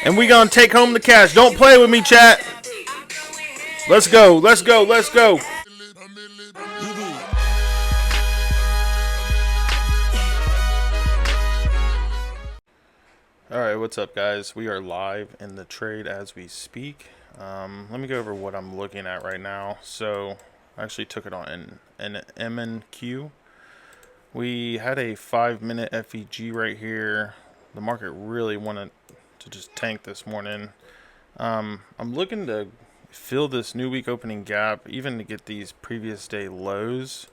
And we gonna take home the cash. Don't play with me, chat. Let's go. Let's go. Let's go. Alright, what's up, guys? We are live in the trade as we speak. Let me go over what I'm looking at right now. So, I actually took it on an MNQ. We had a 5-minute FEG right here. The market really wanted to just tank this morning. I'm looking to fill this new week opening gap, even to get these previous day lows.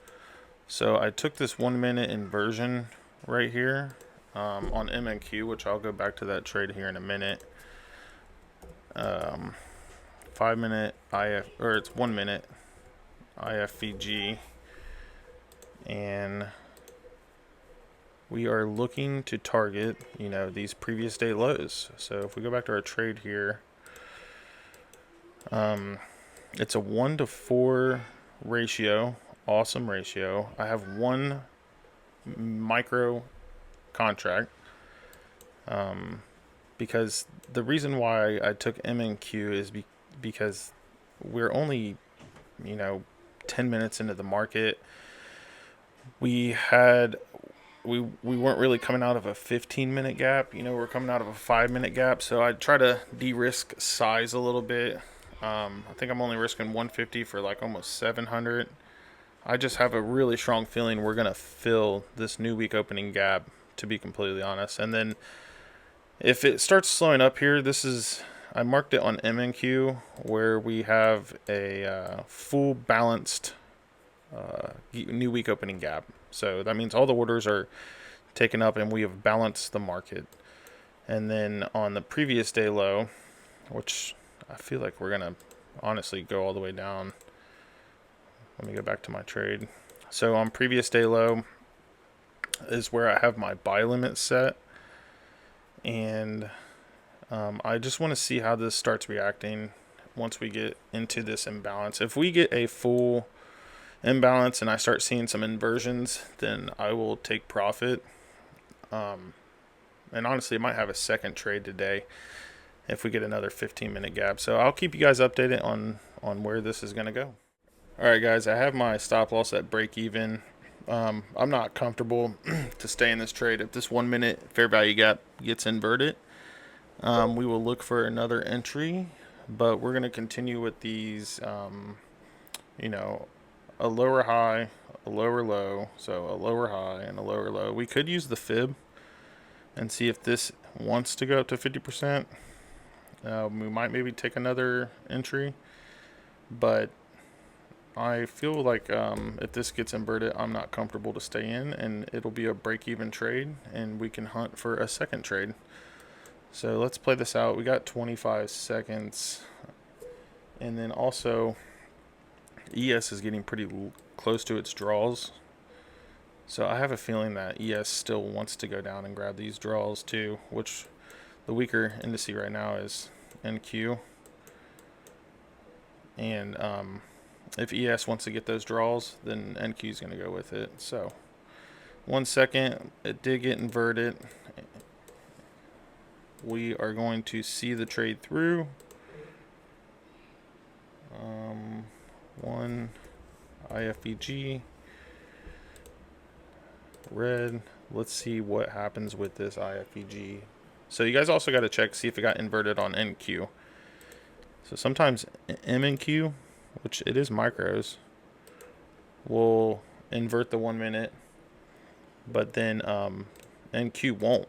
So I took this 1-minute inversion right here on MNQ, which I'll go back to that trade here in a minute. 5-minute IF, or it's 1-minute IFVG, and we are looking to target, these previous day lows. So if we go back to our trade here, it's a 1-to-4 ratio, awesome ratio. I have one micro contract, because the reason why I took MNQ is because we're only 10 minutes into the market. We weren't really coming out of a 15-minute gap. We're coming out of a 5-minute gap. So I try to de-risk size a little bit. I think I'm only risking 150 for like almost 700. I just have a really strong feeling we're going to fill this new week opening gap, to be completely honest. And then if it starts slowing up here, I marked it on MNQ where we have a full balanced new week opening gap. So that means all the orders are taken up and we have balanced the market. And then on the previous day low, which I feel like we're going to honestly go all the way down. Let me go back to my trade. So on previous day low is where I have my buy limit set. And I just want to see how this starts reacting once we get into this imbalance. If we get a full imbalance and I start seeing some inversions, then I will take profit. And honestly, I might have a second trade today if we get another 15-minute gap. So I'll keep you guys updated on where this is going to go. All right, guys, I have my stop loss at break even. I'm not comfortable to stay in this trade. If this 1-minute fair value gap gets inverted, we will look for another entry, but we're going to continue with these, a lower high, a lower low, so a lower high and a lower low. We could use the fib and see if this wants to go up to 50%. We might maybe take another entry, but I feel like if this gets inverted, I'm not comfortable to stay in, and it'll be a break-even trade, and we can hunt for a second trade. So let's play this out. We got 25 seconds, and then also ES is getting pretty close to its draws. So I have a feeling that ES still wants to go down and grab these draws too, which the weaker indice right now is NQ. And if ES wants to get those draws, then NQ is going to go with it. So 1 second, it did get inverted. We are going to see the trade through. 1 IFVG red. Let's see what happens with this IFVG. So you guys also got to check, see if it got inverted on NQ. So sometimes MNQ, which it is micros, will invert the 1-minute, but then NQ won't.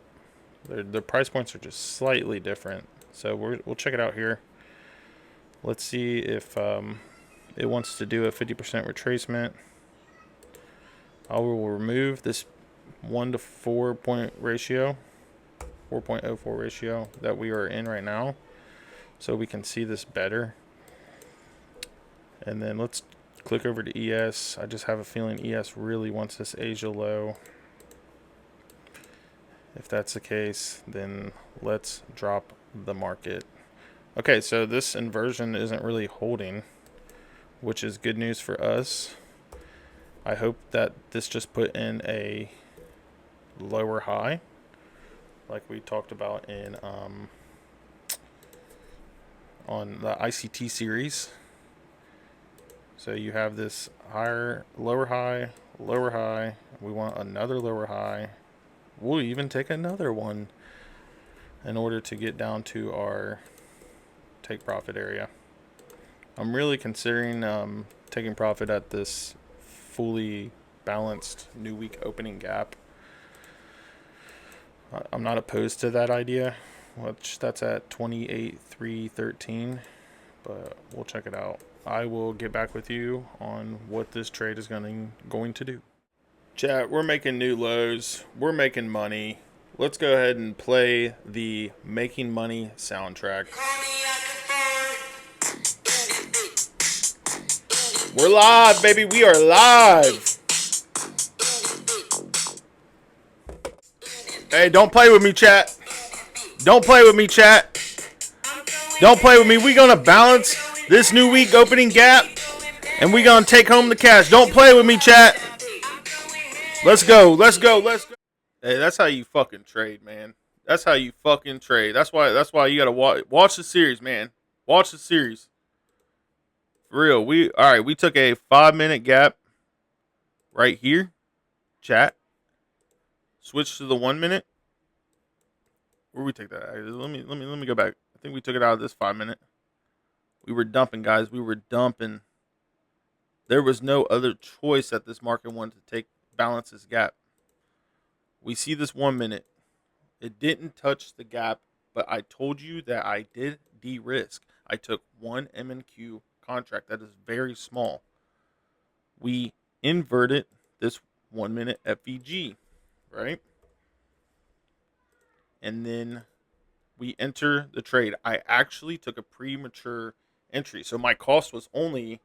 Their price points are just slightly different. So we'll check it out here. Let's see if it wants to do a 50% retracement. I will remove this 1-to-4 point ratio, 4.04 ratio that we are in right now, so we can see this better. And then let's click over to ES. I just have a feeling ES really wants this Asia low. If that's the case, then let's drop the market. Okay, so this inversion isn't really holding, which is good news for us. I hope that this just put in a lower high, like we talked about in on the ICT series. So you have this higher, lower high, lower high. We want another lower high. We'll even take another one in order to get down to our take profit area. I'm really considering taking profit at this fully balanced new week opening gap. I'm not opposed to that idea, which that's at 28,313, but we'll check it out. I will get back with you on what this trade is going to do. Chat, we're making new lows. We're making money. Let's go ahead and play the Making Money soundtrack. We're live, baby. We are live. Hey, don't play with me, chat. Don't play with me, chat. Don't play with me. We gonna balance this new week opening gap, and we gonna take home the cash. Don't play with me, chat. Let's go. Let's go. Let's go. Hey, that's how you fucking trade, man. That's how you fucking trade. That's why you gotta watch the series, man. Watch the series. For real. We took a 5-minute gap right here. Chat. Switch to the 1 minute. Where we take that? Let me go back. I think we took it out of this 5-minute. We were dumping, guys. We were dumping. There was no other choice that this market wanted to balance this gap. We see this 1 minute. It didn't touch the gap, but I told you that I did de-risk. I took one MNQ contract that is very small. We inverted this 1 minute FVG, right? And then we enter the trade. I actually took a premature entry. So my cost was only,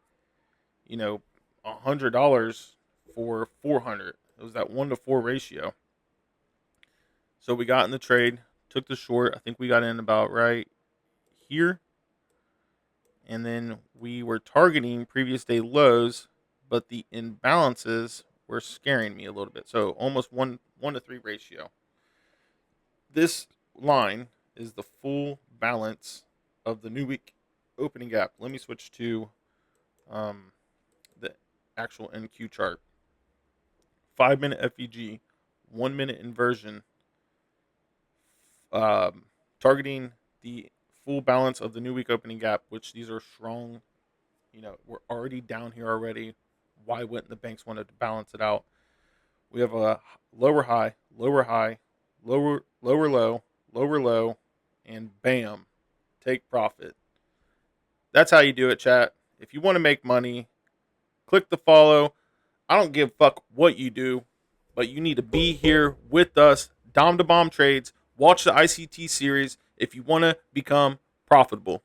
$100 for 400. It was that 1-to-4 ratio. So we got in the trade, took the short. I think we got in about right here. And then we were targeting previous day lows, but the imbalances were scaring me a little bit. So almost 1-to-3 ratio. This line is the full balance of the new week opening gap. Let me switch to the actual NQ chart. 5-minute FEG, 1 minute inversion, targeting the full balance of the new week opening gap, which these are strong. We're already down here already. Why wouldn't the banks want to balance it out? We have a lower high, lower high, lower low, lower low, and bam, take profit. That's how you do it, chat. If you want to make money, click the follow. I don't give a fuck what you do, but you need to be here with us. Dom to Bomb Trades. Watch the ICT series if you want to become profitable.